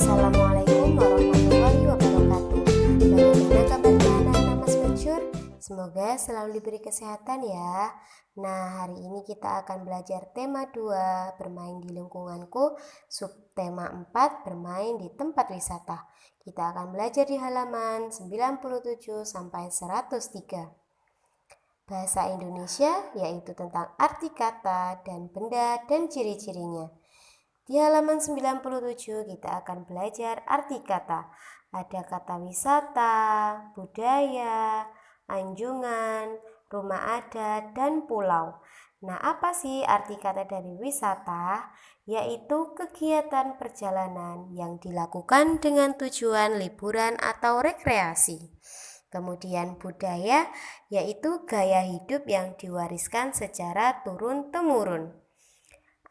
Assalamualaikum warahmatullahi wabarakatuh. Bagaimana kabarnya anak-anak Mas Mansur? Semoga selalu diberi kesehatan ya. Nah, hari ini kita akan belajar tema 2, bermain di lingkunganku, subtema 4, bermain di tempat wisata. Kita akan belajar di halaman 97 sampai 103. Bahasa Indonesia yaitu tentang arti kata dan benda dan ciri-cirinya. Di halaman 97 kita akan belajar arti kata. Ada kata wisata, budaya, anjungan, rumah adat, dan pulau. Nah, apa sih arti kata dari wisata? Yaitu kegiatan perjalanan yang dilakukan dengan tujuan liburan atau rekreasi. Kemudian budaya yaitu gaya hidup yang diwariskan secara turun-temurun.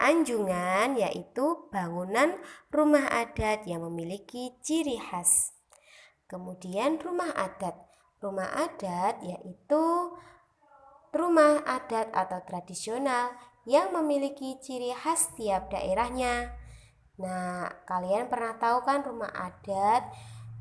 Anjungan yaitu bangunan rumah adat yang memiliki ciri khas. Kemudian rumah adat. Rumah adat yaitu rumah adat atau tradisional yang memiliki ciri khas tiap daerahnya. Nah, kalian pernah tahu kan rumah adat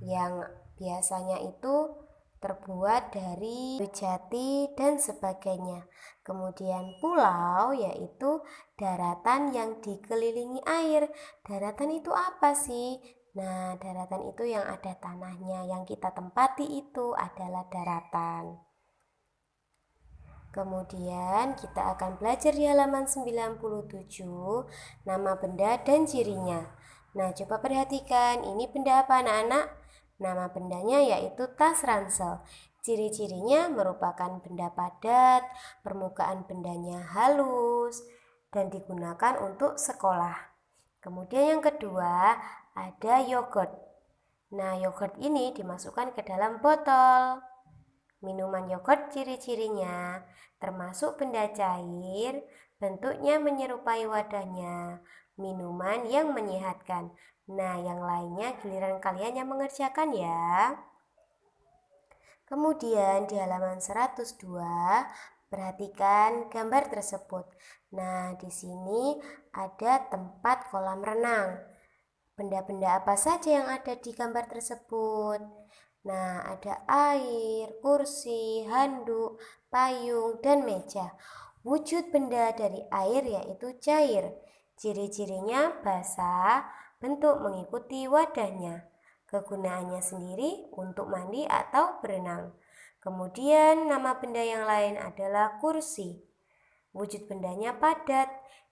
yang biasanya itu terbuat dari jati dan sebagainya. Kemudian pulau yaitu daratan yang dikelilingi air. Daratan itu apa sih? Nah, daratan itu yang ada tanahnya. Yang kita tempati itu adalah daratan. Kemudian kita akan belajar di halaman 97 nama benda dan cirinya. Nah, coba perhatikan, ini benda apa anak-anak? Nama bendanya yaitu tas ransel. Ciri-cirinya merupakan benda padat, permukaan bendanya halus, dan digunakan untuk sekolah. Kemudian yang kedua, ada yogurt. Nah, yogurt ini dimasukkan ke dalam botol. Minuman yogurt ciri-cirinya termasuk benda cair, bentuknya menyerupai wadahnya, minuman yang menyehatkan. Nah, yang lainnya giliran kalian yang mengerjakan ya. Kemudian di halaman 102, perhatikan gambar tersebut. Nah, di sini ada tempat kolam renang. Benda-benda apa saja yang ada di gambar tersebut? Nah, ada air, kursi, handuk, payung, dan meja. Wujud benda dari air yaitu cair. Ciri-cirinya basah, bentuk mengikuti wadahnya. Kegunaannya sendiri untuk mandi atau berenang. Kemudian nama benda yang lain adalah kursi. Wujud bendanya padat,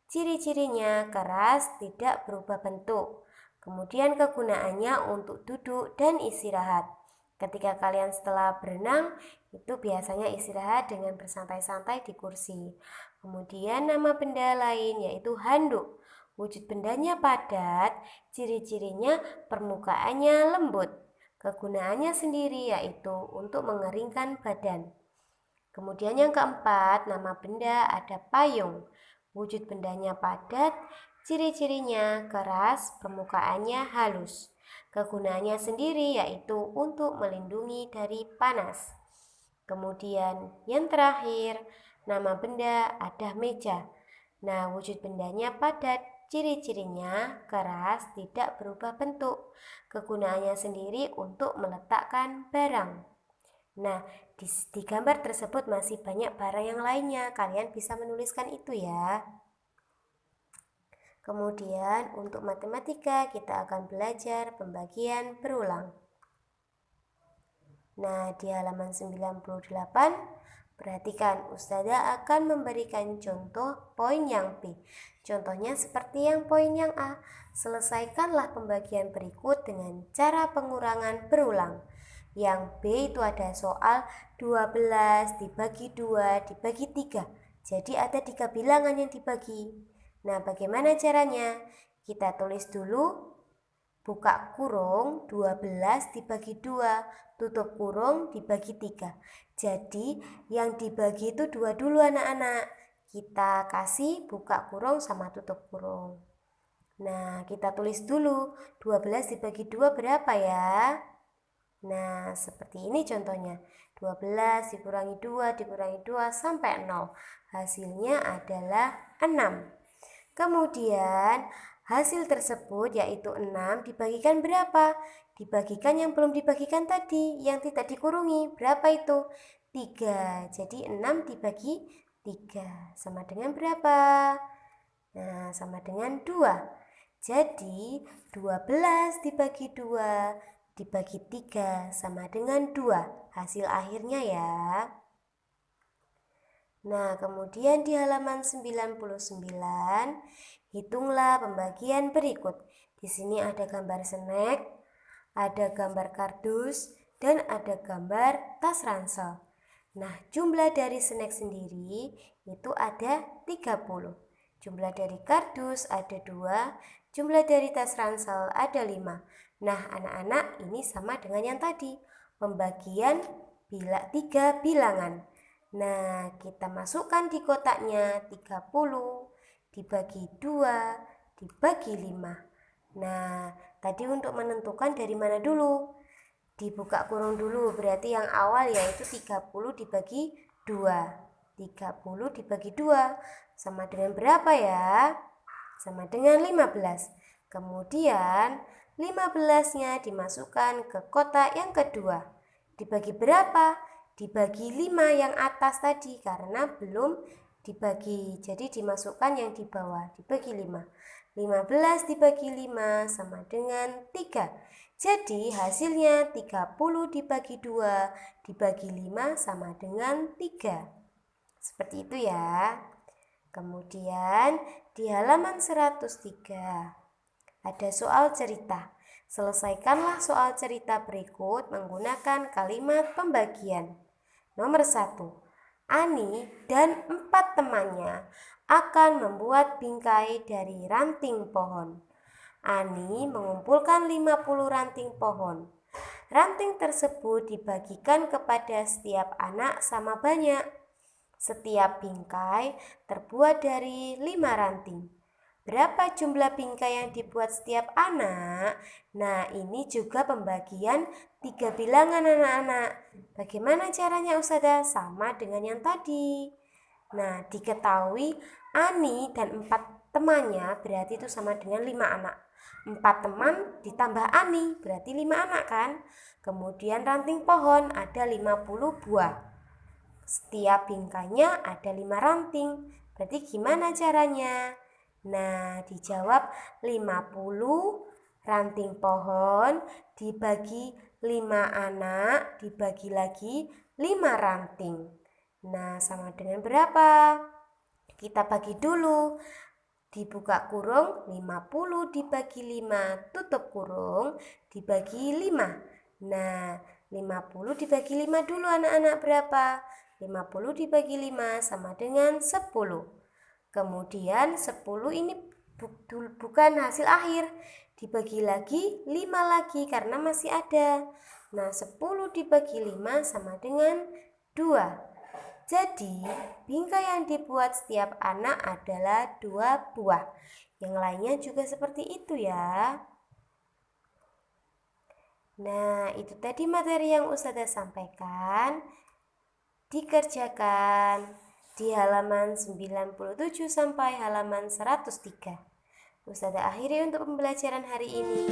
ciri-cirinya keras, tidak berubah bentuk. Kemudian kegunaannya untuk duduk dan istirahat. Ketika kalian setelah berenang, itu biasanya istirahat dengan bersantai-santai di kursi. Kemudian nama benda lain yaitu handuk. Wujud bendanya padat, ciri-cirinya permukaannya lembut. Kegunaannya sendiri yaitu untuk mengeringkan badan. Kemudian yang keempat, nama benda ada payung. Wujud bendanya padat, ciri-cirinya keras, permukaannya halus. Kegunaannya sendiri yaitu untuk melindungi dari panas. Kemudian yang terakhir, nama benda ada meja. Nah, wujud bendanya padat, ciri-cirinya keras, tidak berubah bentuk. Kegunaannya sendiri untuk meletakkan barang. Nah, di gambar tersebut masih banyak barang yang lainnya. Kalian bisa menuliskan itu ya. Kemudian untuk matematika kita akan belajar pembagian berulang. Nah, di halaman 98 perhatikan, Ustazah akan memberikan contoh poin yang B. Contohnya seperti yang poin yang A. Selesaikanlah pembagian berikut dengan cara pengurangan berulang. Yang B itu ada soal 12 dibagi 2 dibagi 3. Jadi ada 3 bilangan yang dibagi. Nah, bagaimana caranya? Kita tulis dulu buka kurung 12 dibagi 2, tutup kurung dibagi 3. Jadi yang dibagi itu 2 dulu anak-anak. Kita kasih buka kurung sama tutup kurung. Nah, kita tulis dulu 12 dibagi 2 berapa ya? Nah, seperti ini contohnya. 12 dikurangi 2 sampai 0. Hasilnya adalah 6. Kemudian Hasil tersebut yaitu 6 dibagikan berapa? Dibagikan yang belum dibagikan tadi, yang tidak dikurungi. Berapa itu? 3. Jadi 6 dibagi 3 sama dengan berapa? Nah, sama dengan 2. Jadi 12 dibagi 2 dibagi 3 sama dengan 2. Hasil akhirnya ya. Nah, kemudian di halaman 99, hitunglah pembagian berikut. Di sini ada gambar snack, ada gambar kardus, dan ada gambar tas ransel. Nah, jumlah dari snack sendiri itu ada 30. Jumlah dari kardus ada 2, jumlah dari tas ransel ada 5. Nah, anak-anak, ini sama dengan yang tadi. Pembagian 3 bilangan. Nah, kita masukkan di kotaknya 30 dibagi 2 dibagi 5. Nah, tadi untuk menentukan dari mana dulu? Dibuka kurung dulu, berarti yang awal yaitu 30 dibagi 2. 30 dibagi 2 sama dengan berapa ya? Sama dengan 15. Kemudian 15-nya dimasukkan ke kotak yang kedua. Dibagi berapa? Dibagi 5 yang atas tadi karena belum dibagi. Jadi dimasukkan yang di bawah, dibagi 5. 15 dibagi 5 sama dengan 3. Jadi hasilnya 30 dibagi 2 dibagi 5 sama dengan 3. Seperti itu ya. Kemudian di halaman 103 ada soal cerita. Selesaikanlah soal cerita berikut menggunakan kalimat pembagian. Nomor 1. Ani dan 4 temannya akan membuat bingkai dari ranting pohon. Ani mengumpulkan 50 ranting pohon. Ranting tersebut dibagikan kepada setiap anak sama banyak. Setiap bingkai terbuat dari 5 ranting. Berapa jumlah bingkai yang dibuat setiap anak? Nah, ini juga pembagian 3 bilangan anak-anak. Bagaimana caranya Ustazah? Sama dengan yang tadi. Nah, diketahui Ani dan 4 temannya berarti itu sama dengan 5 anak. 4 teman ditambah Ani berarti 5 anak kan? Kemudian ranting pohon ada 50 buah. Setiap bingkainya ada 5 ranting. Berarti gimana caranya? Nah, dijawab 50 ranting pohon dibagi 5 anak dibagi lagi 5 ranting. Nah, sama dengan berapa? Kita bagi dulu. Dibuka kurung 50 dibagi 5 tutup kurung dibagi 5. Nah, 50 dibagi 5 dulu anak-anak berapa? 50 dibagi 5 sama dengan 10. Kemudian 10 ini bukan hasil akhir. Dibagi lagi 5 lagi karena masih ada. Nah, 10 dibagi 5 sama dengan 2. Jadi, bingkai yang dibuat setiap anak adalah 2 buah. Yang lainnya juga seperti itu ya. Nah, itu tadi materi yang Ustazah sampaikan. Dikerjakan di halaman 97 sampai halaman 103. Ustazah akhiri untuk pembelajaran hari ini.